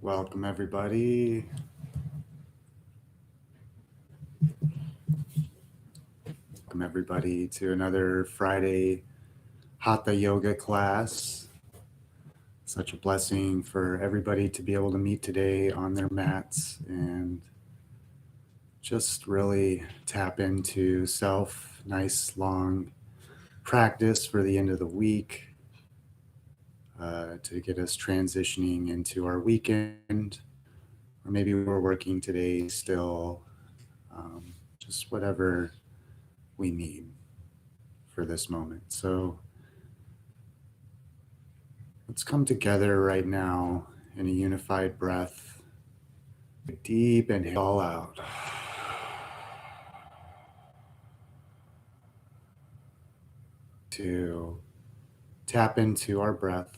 Welcome, everybody. Welcome, everybody, to another Friday Hatha Yoga class. Such a blessing for everybody to be able to meet today on their mats and just really tap into self. Nice, long practice for the end of the week to get us transitioning into our weekend. Or maybe we're working today still, just whatever we need for this moment. So let's come together right now in a unified breath. Deep inhale all out. To tap into our breath,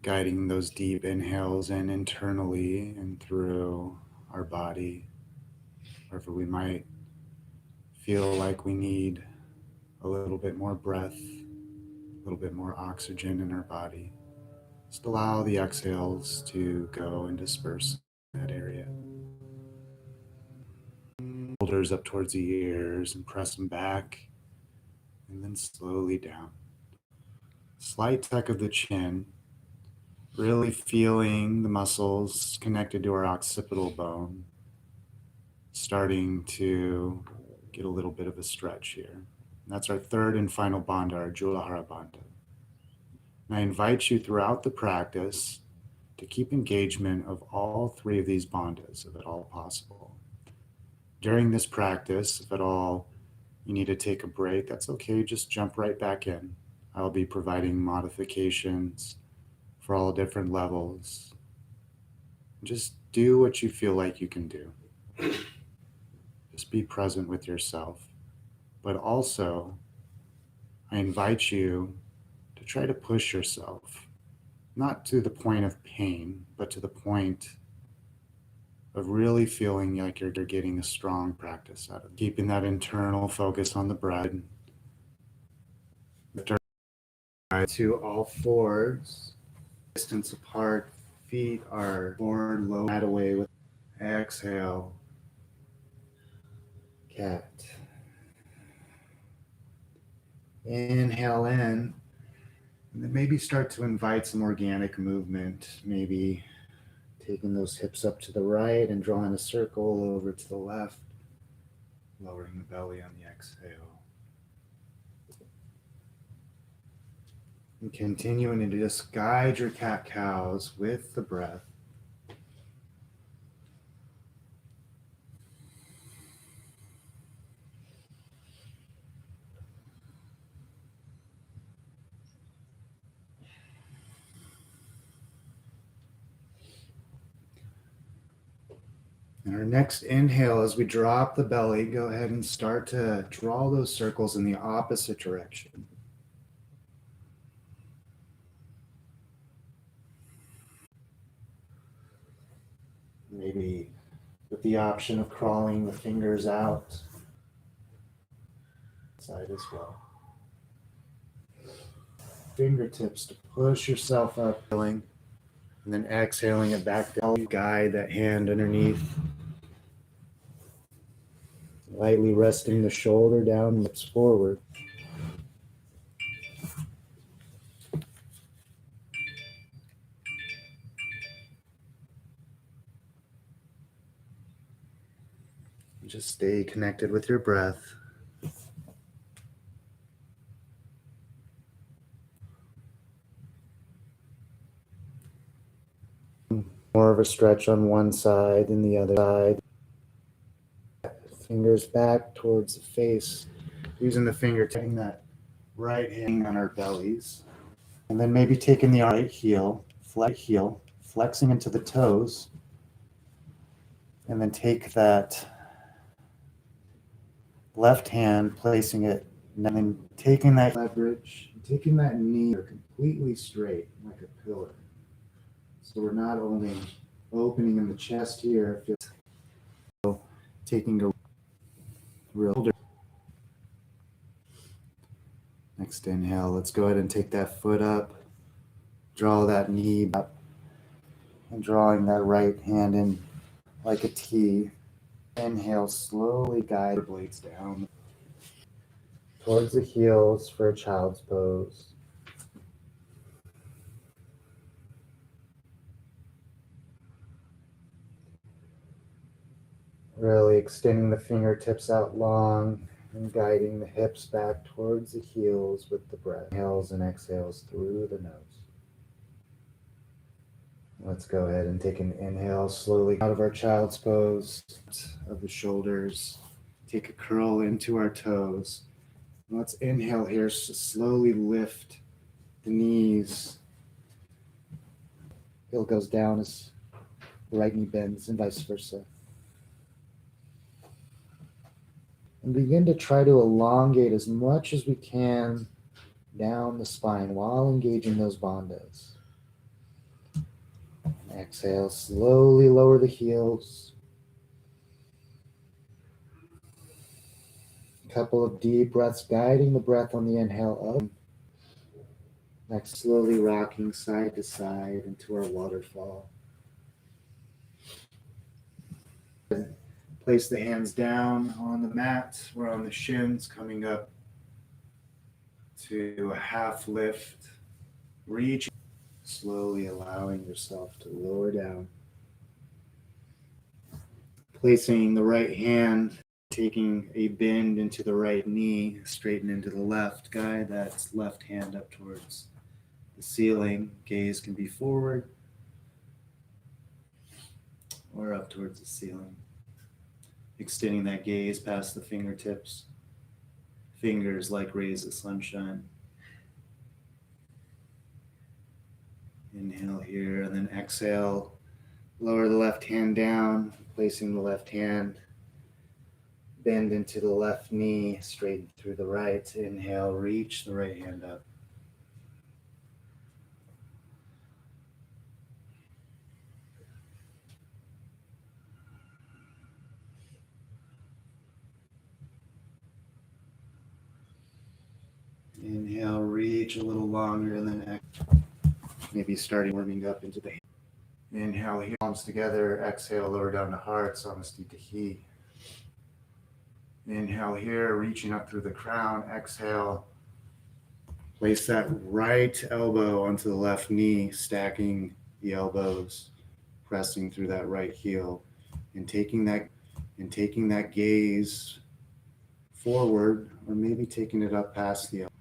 guiding those deep inhales in internally and through our body, wherever we might feel like we need a little bit more breath, a little bit more oxygen in our body. Just allow the exhales to go and disperse in that area. Shoulders up towards the ears and press them back, and then slowly down. Slight tuck of the chin, really feeling the muscles connected to our occipital bone starting to get a little bit of a stretch here. And that's our third and final bandha, our Julahara bandha. And I invite you throughout the practice to keep engagement of all three of these bandhas, if at all possible. During this practice, if at all you need to take a break, that's okay, just jump right back in. I'll be providing modifications for all different levels. Just do what you feel like you can do. Just be present with yourself. But also, I invite you to try to push yourself, not to the point of pain, but to the point of really feeling like you're getting a strong practice out of it. Keeping that internal focus on the breath. To all fours, distance apart, feet are forward, low, mat away with exhale, cat. Inhale in, and then maybe start to invite some organic movement, maybe taking those hips up to the right and drawing a circle over to the left, lowering the belly on the exhale. And continuing to just guide your cat-cows with the breath. And our next inhale, as we drop the belly, go ahead and start to draw those circles in the opposite direction. Maybe with the option of crawling the fingers out side as well. Fingertips to push yourself up, and then exhaling it back down. Guide that hand underneath. Lightly resting the shoulder down, lips forward. Just stay connected with your breath. More of a stretch on one side than the other side. Fingers back towards the face, using the finger, taking that right hand on our bellies. And then maybe taking the right heel, flexing into the toes. And then take that left hand, placing it, and then taking that leverage, taking that knee completely straight, like a pillar. So we're not only opening in the chest here, taking a real. Next inhale, let's go ahead and take that foot up, Draw that knee up and drawing that right hand in like a T. Inhale, slowly guide the blades down towards the heels for a child's pose. Really extending the fingertips out long and guiding the hips back towards the heels with the breath. Inhales and exhales through the nose. Let's go ahead and take an inhale slowly out of our child's pose of the shoulders. Take a curl into our toes. Let's inhale here, so slowly lift the knees. Heel goes down as the right knee bends and vice versa. And begin to try to elongate as much as we can down the spine while engaging those bandhas. Exhale, slowly lower the heels. A couple of deep breaths, guiding the breath on the inhale up. Next, slowly rocking side to side into our waterfall. Place the hands down on the mat. We're on the shins, coming up to a half lift. Reach, slowly allowing yourself to lower down. Placing the right hand, taking a bend into the right knee, straighten into the left. Guide that left hand up towards the ceiling. Gaze can be forward or up towards the ceiling. Extending that gaze past the fingertips. Fingers like rays of sunshine. Inhale here and then exhale. Lower the left hand down, placing the left hand. Bend into the left knee, straighten through the right. Inhale, reach the right hand up. Inhale, reach a little longer, and then exhale. Maybe starting warming up into the hand. Inhale, here, palms together. Exhale, lower down to heart, honesty to he. Inhale here, reaching up through the crown. Exhale, place that right elbow onto the left knee, stacking the elbows, pressing through that right heel, and taking that gaze forward, or maybe taking it up past the elbow.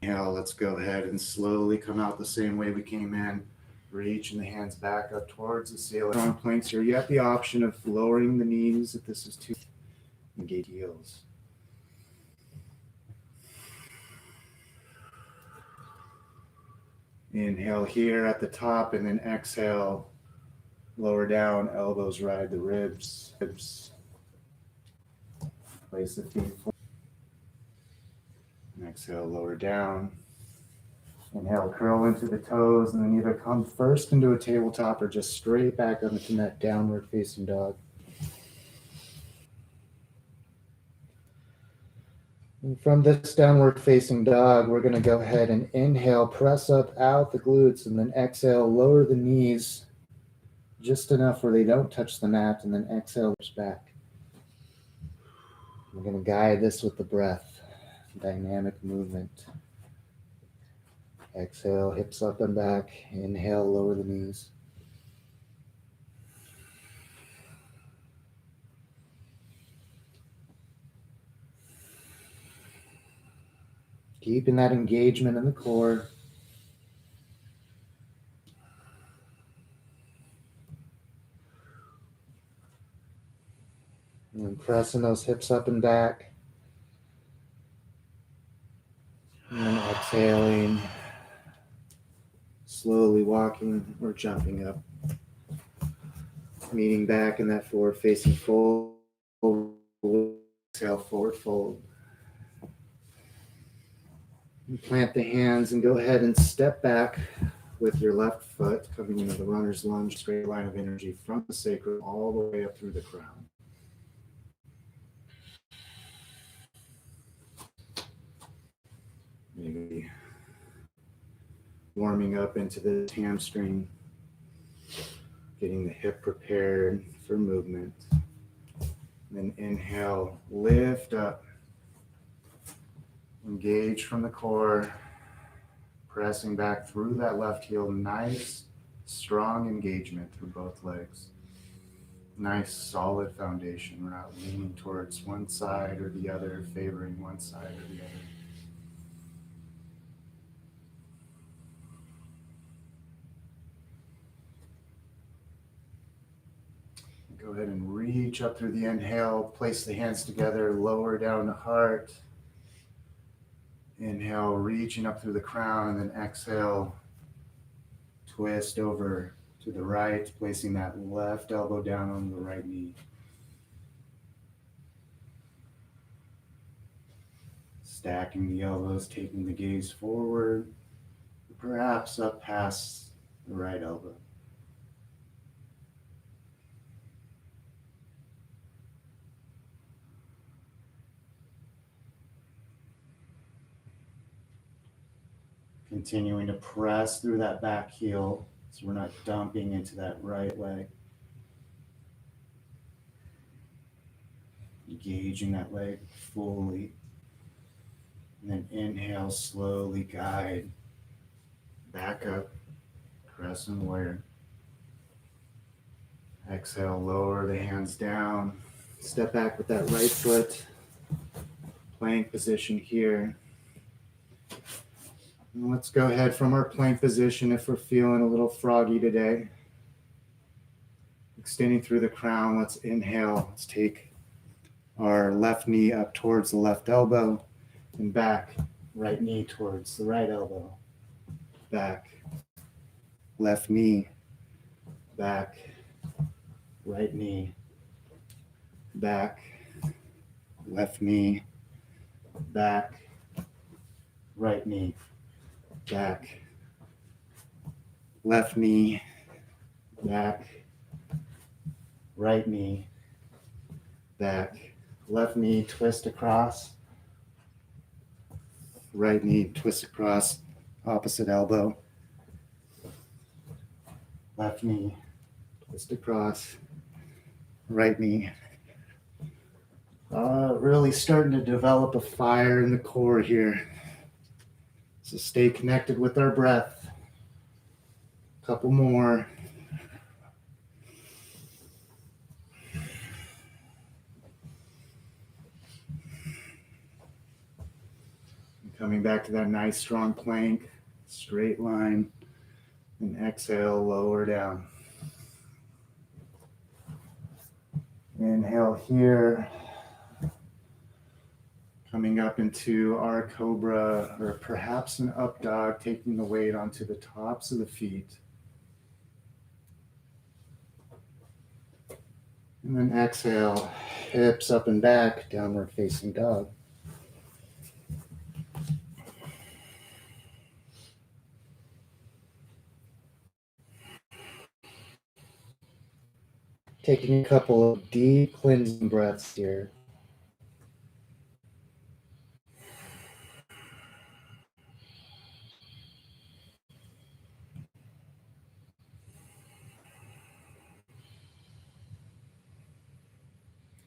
Inhale, let's go ahead and slowly come out the same way we came in. Reaching the hands back up towards the ceiling. Strong planks here. You have the option of lowering the knees if this is too. Engage heels. Inhale here at the top, and then exhale. Lower down, elbows ride the ribs. Place the feet forward. And exhale, lower down. Inhale, curl into the toes, and then either come first into a tabletop or just straight back up into that downward facing dog. And from this downward facing dog, we're going to go ahead and inhale, press up out the glutes, and then exhale, lower the knees just enough where they don't touch the mat, and then exhale back. We're going to guide this with the breath, dynamic movement. Exhale, hips up and back. Inhale, lower the knees. Keeping that engagement in the core. And pressing those hips up and back. And then exhaling. Slowly walking or jumping up. Meeting back in that forward facing fold. Exhale, forward fold. And plant the hands and go ahead and step back with your left foot, coming into the runner's lunge, straight line of energy from the sacrum all the way up through the crown. Maybe warming up into the hamstring, getting the hip prepared for movement. Then inhale, lift up, engage from the core, pressing back through that left heel. Nice, strong engagement through both legs. Nice, solid foundation. We're not leaning towards one side or the other, favoring one side or the other. Go ahead and reach up through the inhale, place the hands together, lower down the heart. Inhale, reaching up through the crown, and then exhale, twist over to the right, placing that left elbow down on the right knee. Stacking the elbows, taking the gaze forward, perhaps up past the right elbow. Continuing to press through that back heel so we're not dumping into that right leg. Engaging that leg fully. And then inhale, slowly guide back up, crescent warrior. Exhale, lower the hands down. Step back with that right foot. Plank position here. And let's go ahead from our plank position if we're feeling a little froggy today. Extending through the crown, let's inhale. Let's take our left knee up towards the left elbow and back. Right knee towards the right elbow. Back. Left knee. Back. Right knee. Back. Left knee. Back. Right knee. Back, left knee, back, right knee, back, left knee, twist across, right knee, twist across, opposite elbow, left knee, twist across, right knee. Really starting to develop a fire in the core here. So stay connected with our breath. A couple more. And coming back to that nice strong plank, straight line, and exhale, lower down. Inhale here. Coming up into our cobra, or perhaps an up dog, taking the weight onto the tops of the feet. And then exhale, hips up and back, downward facing dog. Taking a couple of deep cleansing breaths here.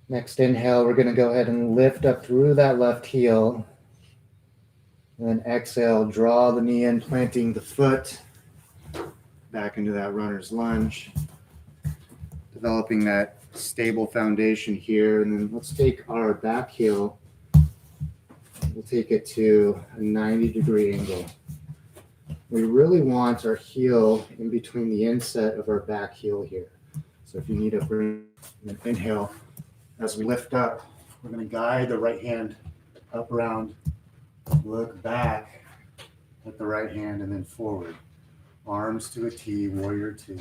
Next inhale, we're going to go ahead and lift up through that left heel. And then exhale, draw the knee in, planting the foot back into that runner's lunge. Developing that stable foundation here. And then let's take our back heel. We'll take it to a 90-degree angle. We really want our heel in between the inset of our back heel here. So if you need to bring an inhale, as we lift up, we're going to guide the right hand up around, look back at the right hand, and then forward. Arms to a T, warrior two.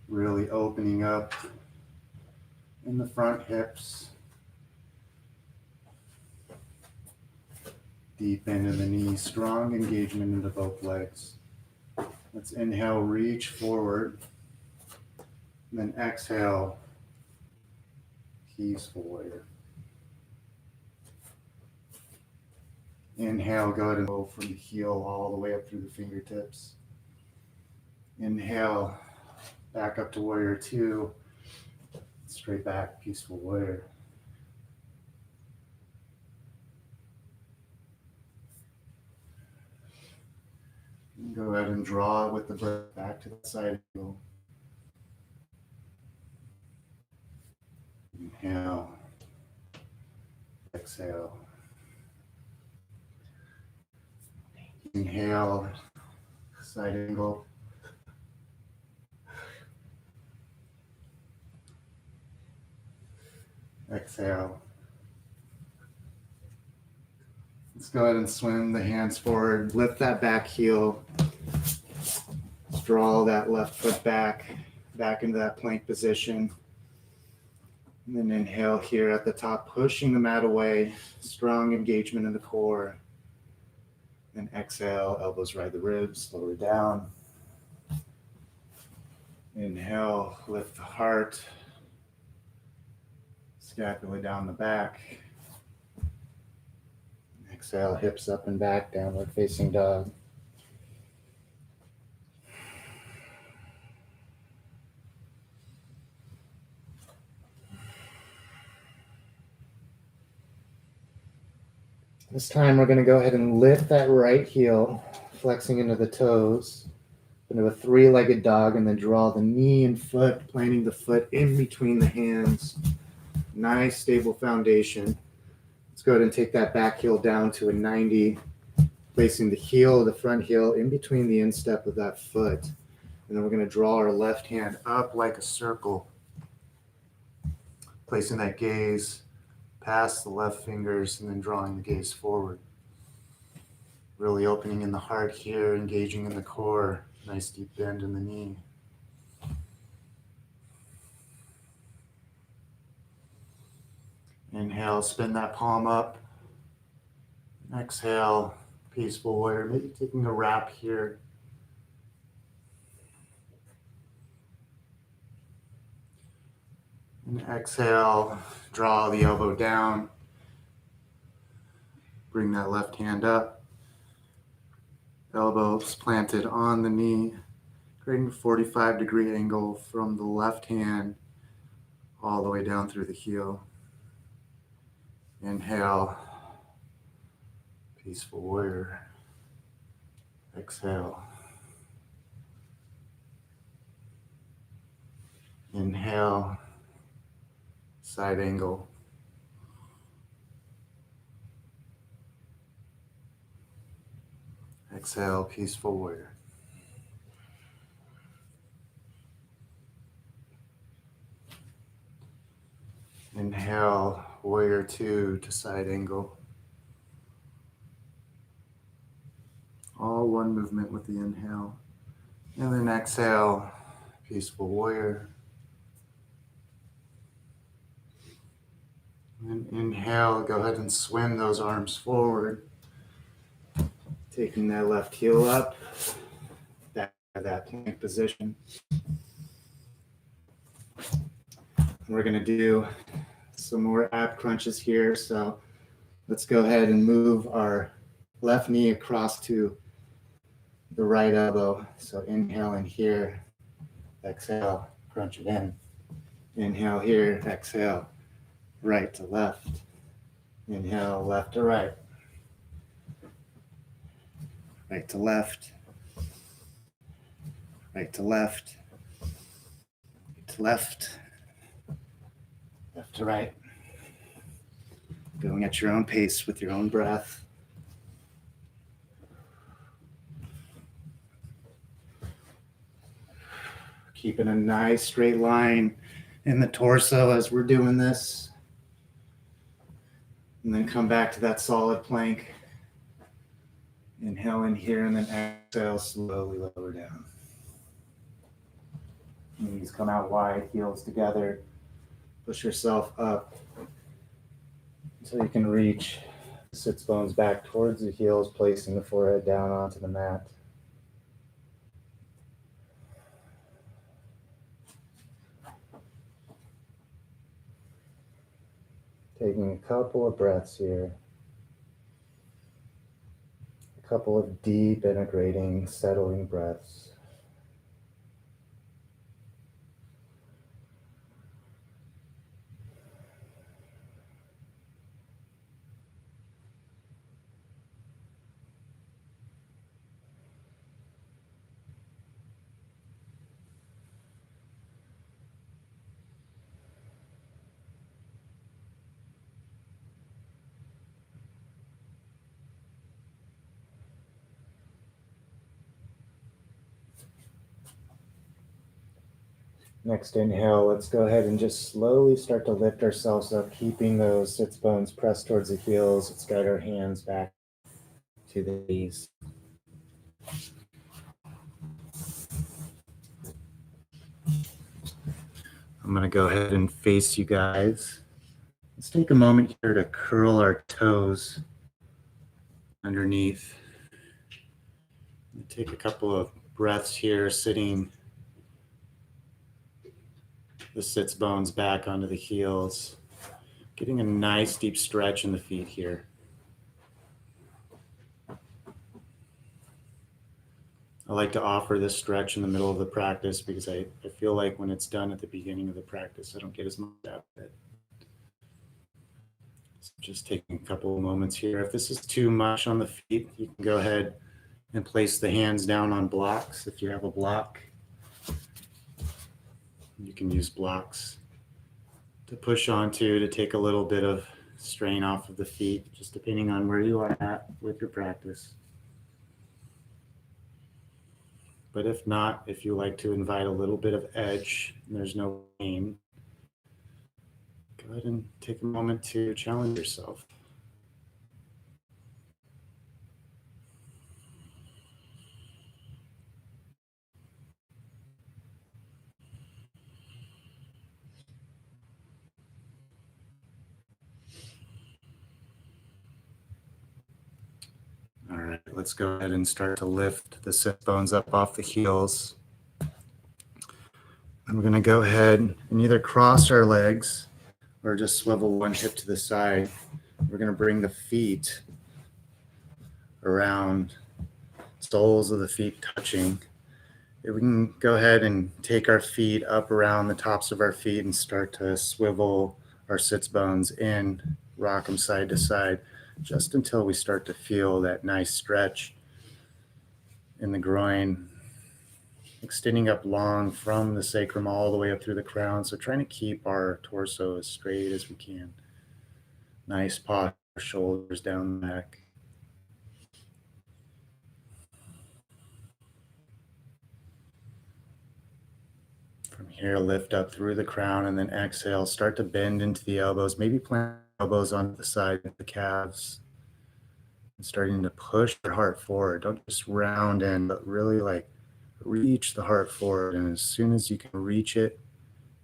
Really opening up in the front hips. Deep into the knees, strong engagement into both legs. Let's inhale, reach forward. And then exhale, peaceful warrior. Inhale, go ahead and go from the heel all the way up through the fingertips. Inhale, back up to warrior two. Straight back, peaceful warrior. Go ahead and draw with the breath back to the side angle. Inhale. Exhale. Inhale, side angle. Exhale. Let's go ahead and swing the hands forward. Lift that back heel. Draw that left foot back into that plank position. And then inhale here at the top, pushing the mat away. Strong engagement in the core. And exhale, elbows ride the ribs, lower down. Inhale, lift the heart. Scapula down the back. Exhale, hips up and back, downward facing dog. This time we're going to go ahead and lift that right heel, flexing into the toes, into a three-legged dog, and then draw the knee and foot, planting the foot in between the hands. Nice, stable foundation. Let's go ahead and take that back heel down to a 90, placing the heel, the front heel, in between the instep of that foot. And then we're going to draw our left hand up like a circle, placing that gaze past the left fingers and then drawing the gaze forward. Really opening in the heart here, engaging in the core. Nice deep bend in the knee. Inhale, spin that palm up. Exhale, peaceful warrior. Maybe taking a wrap here. And exhale, draw the elbow down. Bring that left hand up. Elbows planted on the knee, creating a 45-degree angle from the left hand all the way down through the heel. Inhale, peaceful warrior. Exhale. Inhale, side angle. Exhale, peaceful warrior. Inhale, warrior two to side angle. All one movement with the inhale. And then exhale, peaceful warrior. And inhale, go ahead and swing those arms forward. Taking that left heel up, back to that plank position. We're going to do some more ab crunches here. So let's go ahead and move our left knee across to the right elbow. So inhale in here, exhale, crunch it in. Inhale here, exhale, right to left. Inhale, left to right. Right to left. Right to left. Right to left. Left to right. Going at your own pace with your own breath. Keeping a nice straight line in the torso as we're doing this. And then come back to that solid plank. Inhale in here and then exhale, slowly lower down. Knees come out wide, heels together. Push yourself up until you can reach the sits bones back towards the heels, placing the forehead down onto the mat. Taking a couple of breaths here. Couple of deep, integrating, settling breaths. Next inhale, let's go ahead and just slowly start to lift ourselves up, keeping those sits bones pressed towards the heels. Let's guide our hands back to the knees. I'm going to go ahead and face you guys. Let's take a moment here to curl our toes underneath. Take a couple of breaths here, sitting the sits bones back onto the heels. Getting a nice deep stretch in the feet here. I like to offer this stretch in the middle of the practice because I feel like when it's done at the beginning of the practice, I don't get as much out of it. So just taking a couple of moments here. If this is too much on the feet, you can go ahead and place the hands down on blocks. If you have a block, you can use blocks to push onto to take a little bit of strain off of the feet, just depending on where you are at with your practice. But if not, if you like to invite a little bit of edge and there's no pain, go ahead and take a moment to challenge yourself. All right, let's go ahead and start to lift the sit bones up off the heels. And we're going to go ahead and either cross our legs or just swivel one hip to the side. We're going to bring the feet around, soles of the feet touching. If we can go ahead and take our feet up around the tops of our feet and start to swivel our sits bones in, rock them side to side, just until we start to feel that nice stretch in the groin, extending up long from the sacrum all the way up through the crown. So trying to keep our torso as straight as we can. Nice posture, shoulders down the back. From here, lift up through the crown and then exhale. Start to bend into the elbows. Maybe plant elbows on the side of the calves. And starting to push your heart forward. Don't just round in, but really like reach the heart forward. And as soon as you can reach it,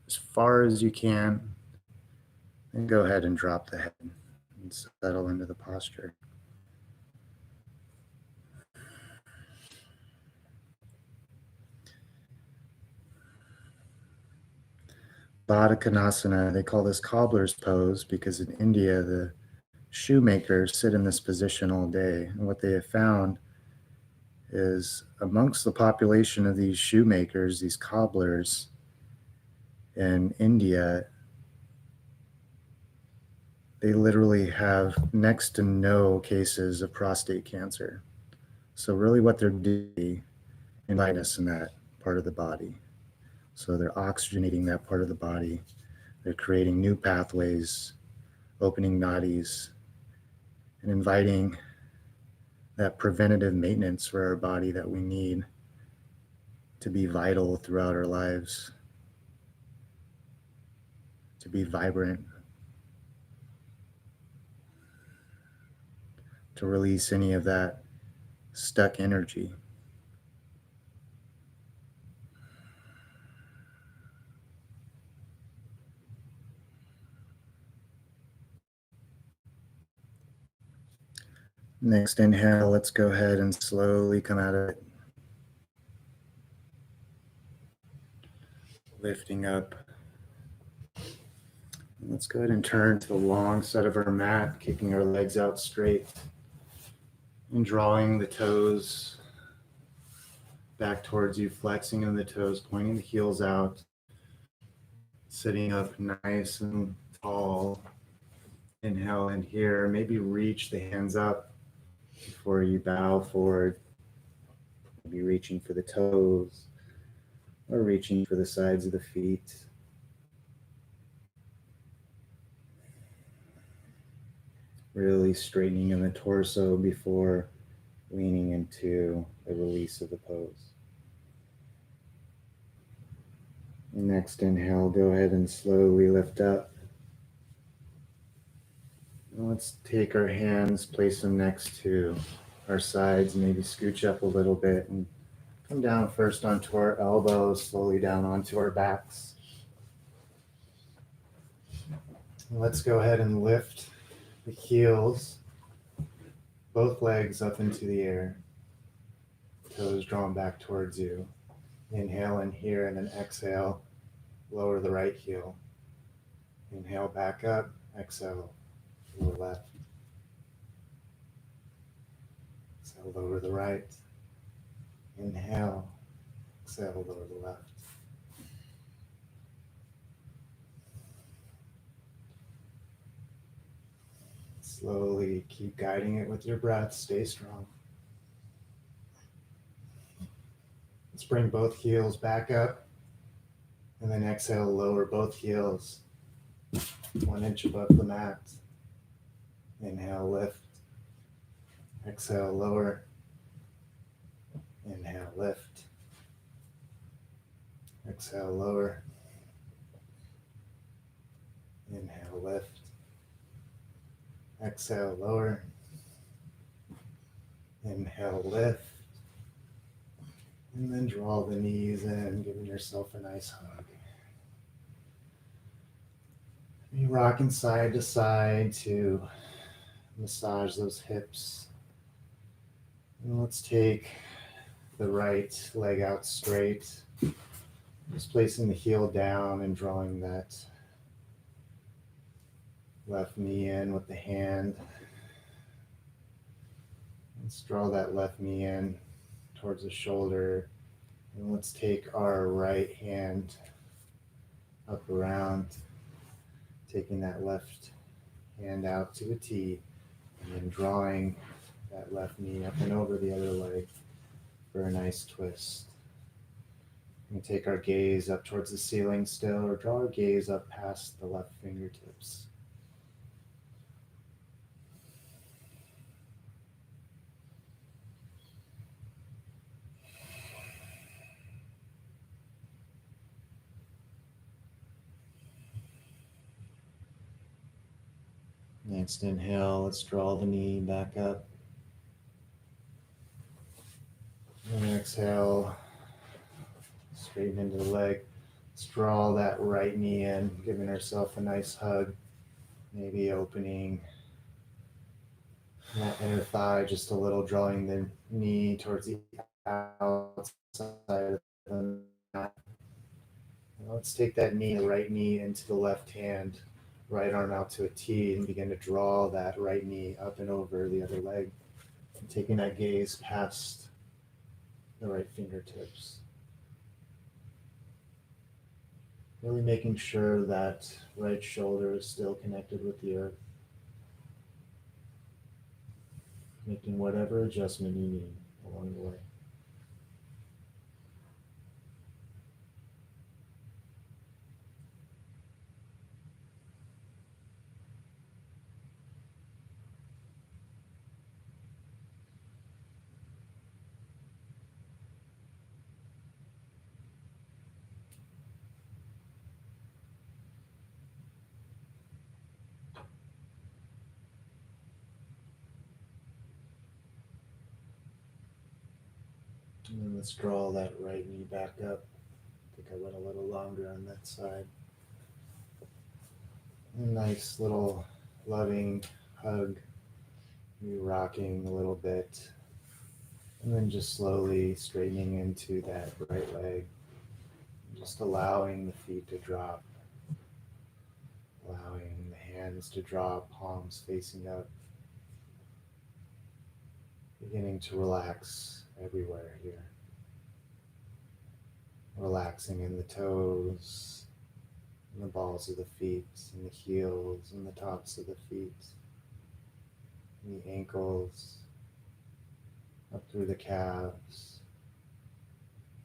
as far as you can, then go ahead and drop the head and settle into the posture. Baddha Konasana, they call this cobbler's pose because in India, the shoemakers sit in this position all day. And what they have found is amongst the population of these shoemakers, these cobblers in India, they literally have next to no cases of prostate cancer. So really what they're doing is lightness in that part of the body. So they're oxygenating that part of the body. They're creating new pathways, opening nadis, and inviting that preventative maintenance for our body that we need to be vital throughout our lives, to be vibrant, to release any of that stuck energy. Next inhale, let's go ahead and slowly come out of it. Lifting up. Let's go ahead and turn to the long side of our mat, kicking our legs out straight. And drawing the toes back towards you, flexing in the toes, pointing the heels out, sitting up nice and tall. Inhale in here, maybe reach the hands up before you bow forward. Maybe reaching for the toes or reaching for the sides of the feet. Really straightening in the torso before leaning into the release of the pose. Next inhale, go ahead and slowly lift up. And let's take our hands, place them next to our sides, maybe scooch up a little bit and come down first onto our elbows, slowly down onto our backs. And let's go ahead and lift the heels, both legs up into the air, toes drawn back towards you. Inhale in here and then exhale, lower the right heel. Inhale back up, exhale, lower left. Exhale, lower the right. Inhale, exhale, lower the left. Slowly keep guiding it with your breath, stay strong. Let's bring both heels back up and then exhale, lower both heels 1 inch above the mat. Inhale, lift. Exhale, lower. Inhale, lift. Exhale, lower. Inhale, lift. Exhale, lower. Inhale, lift. And then draw the knees in, giving yourself a nice hug. You rocking side to side to massage those hips. And let's take the right leg out straight. Just placing the heel down and drawing that left knee in with the hand. Let's draw that left knee in towards the shoulder. And let's take our right hand up around, taking that left hand out to a T, and then drawing that left knee up and over the other leg for a nice twist. And take our gaze up towards the ceiling still, or draw our gaze up past the left fingertips. Next inhale, let's draw the knee back up. And exhale, straighten into the leg. Let's draw that right knee in, giving ourselves a nice hug. Maybe opening that inner thigh just a little, drawing the knee towards the outside of the mat. Let's take that knee, the right knee, into the left hand, right arm out to a T, and begin to draw that right knee up and over the other leg. And taking that gaze past the right fingertips. Really making sure that right shoulder is still connected with the earth. Making whatever adjustment you need along the way. And then let's draw that right knee back up. I think I went a little longer on that side. A nice little loving hug. You rocking a little bit. And then just slowly straightening into that right leg. Just allowing the feet to drop. Allowing the hands to drop, palms facing up. beginning to relax everywhere here. Relaxing in the toes, in the balls of the feet, in the heels, in the tops of the feet, in the ankles, up through the calves,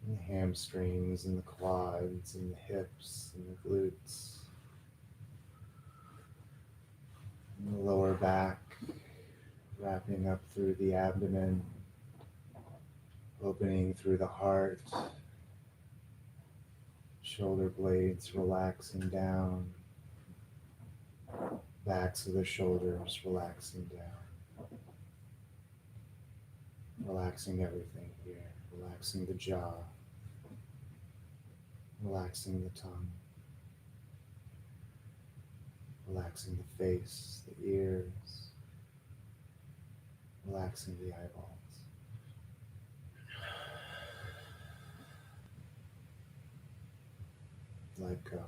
in the hamstrings, in the quads, in the hips, in the glutes, in the lower back, wrapping up through the abdomen, opening through the heart, shoulder blades relaxing down, backs of the shoulders relaxing down, relaxing everything here, relaxing the jaw, relaxing the tongue, relaxing the face, the ears, relaxing the eyeballs. Let go.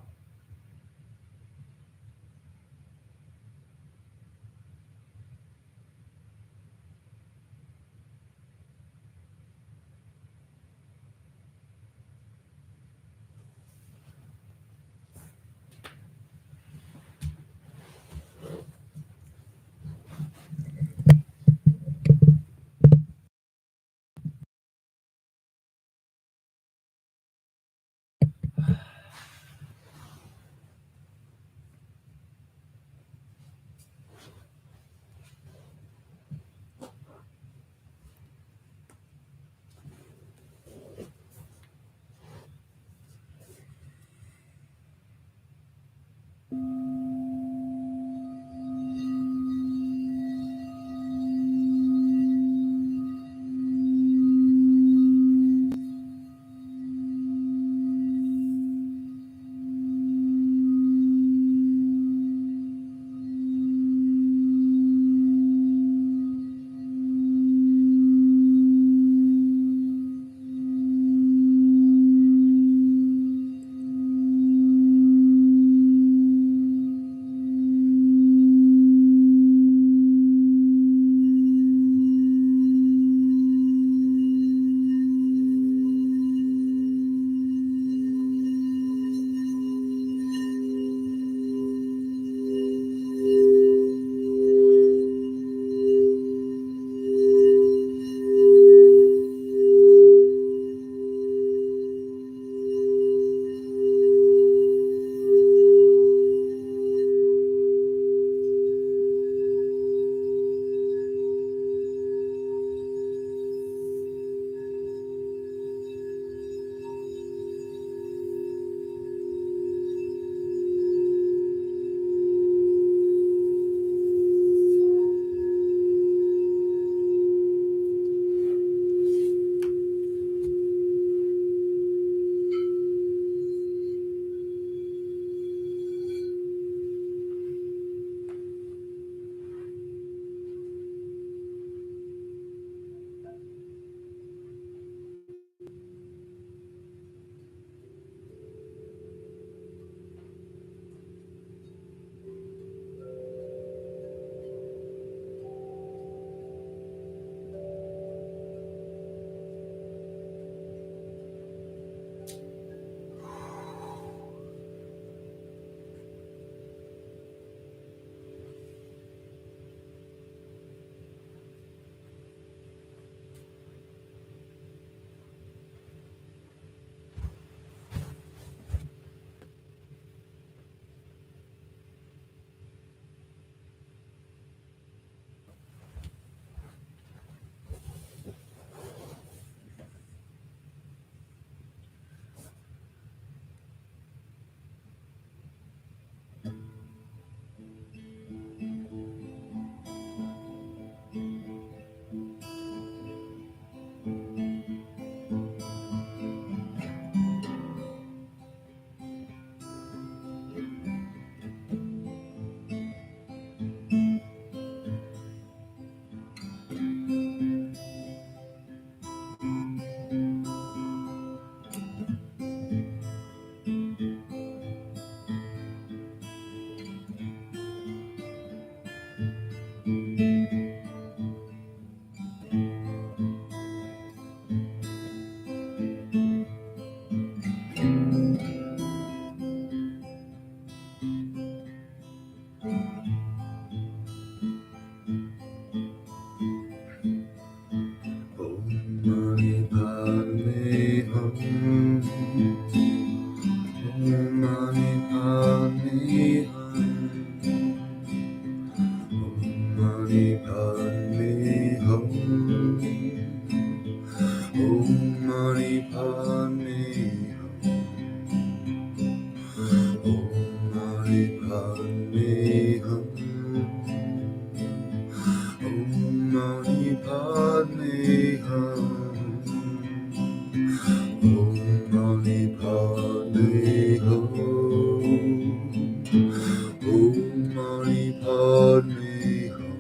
Padme Hum. Om Mani Padme Hum. Om Mani Padme Hum. Om Mani Padme Hum.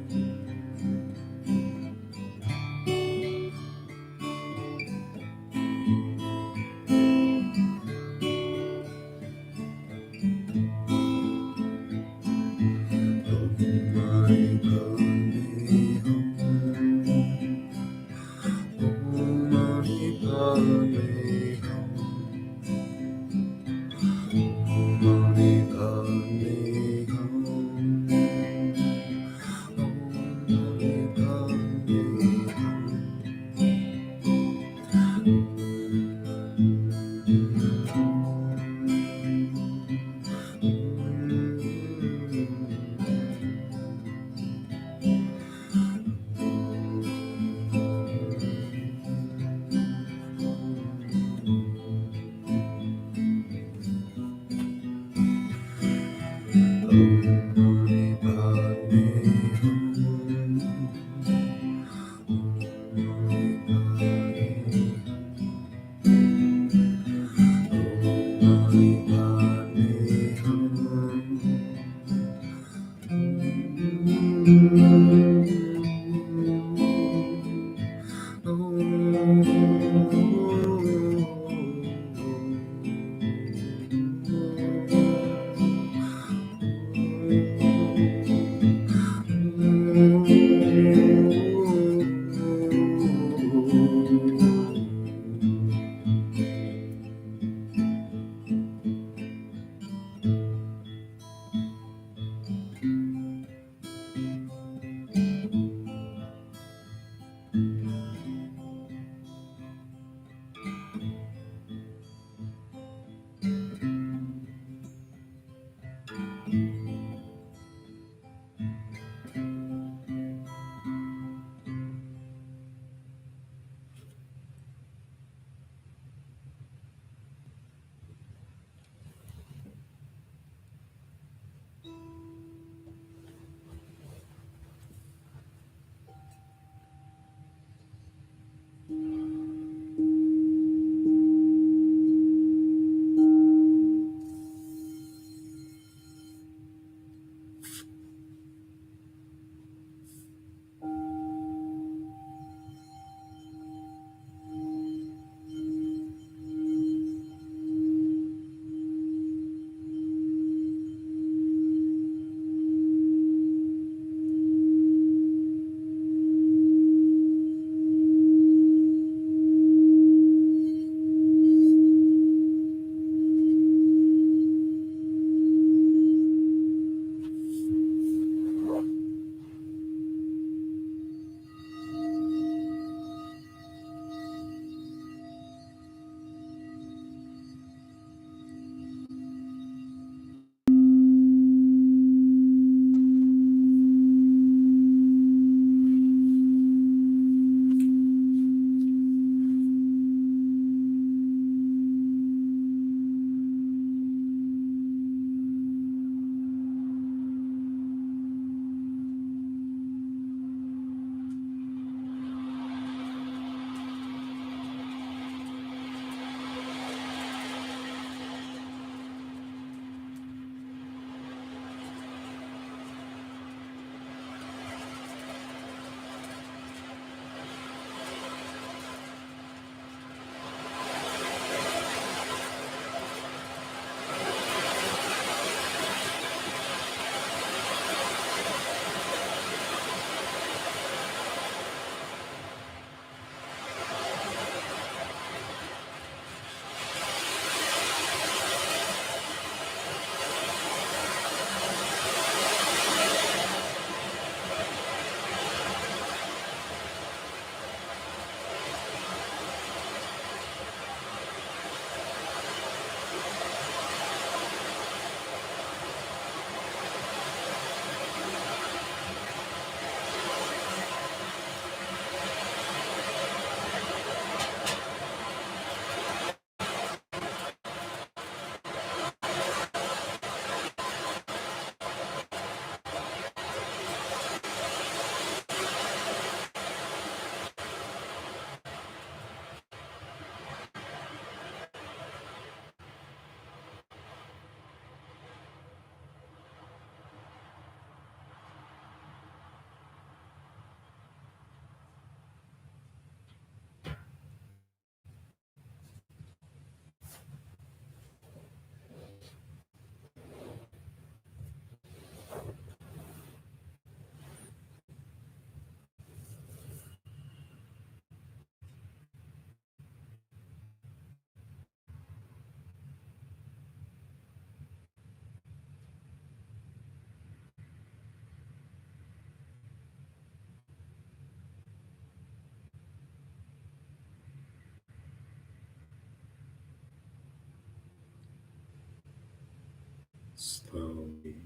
Slowly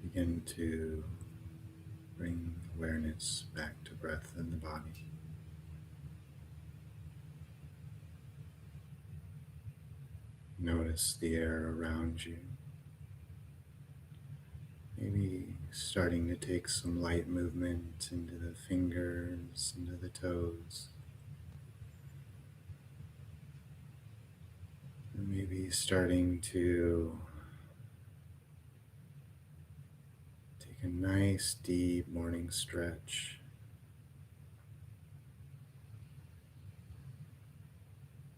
begin to bring awareness back to breath in the body. Notice the air around you. Maybe starting to take some light movement into the fingers, into the toes. And maybe starting to take a nice deep morning stretch.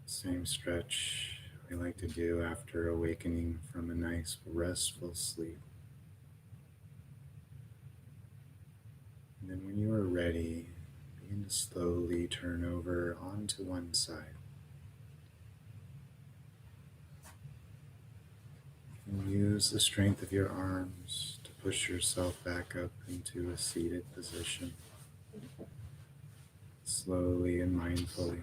Same stretch we like to do after awakening from a nice restful sleep. And then when you are ready, begin to slowly turn over onto one side. And use the strength of your arms to push yourself back up into a seated position, slowly and mindfully.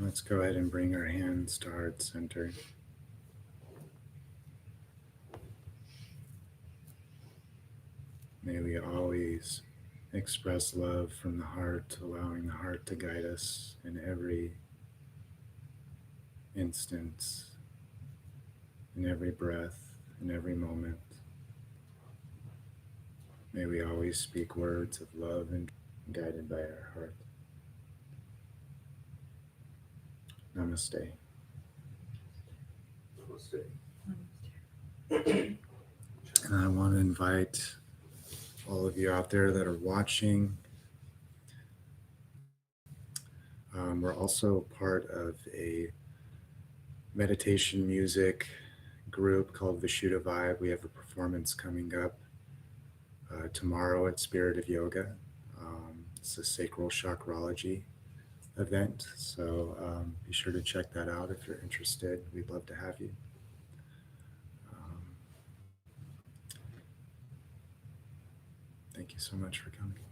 Let's go ahead and bring our hands to heart center. May we always express love from the heart, allowing the heart to guide us in every instance, in every breath, in every moment. May we always speak words of love and guided by our heart. Namaste. Namaste. And I want to invite all of you out there that are watching. We're also part of a meditation music group called Vishuddha Vibe. We have a performance coming up tomorrow at Spirit of Yoga. It's a sacral chakrology event, so be sure to check that out if you're interested. We'd love to have you. Thank you so much for coming.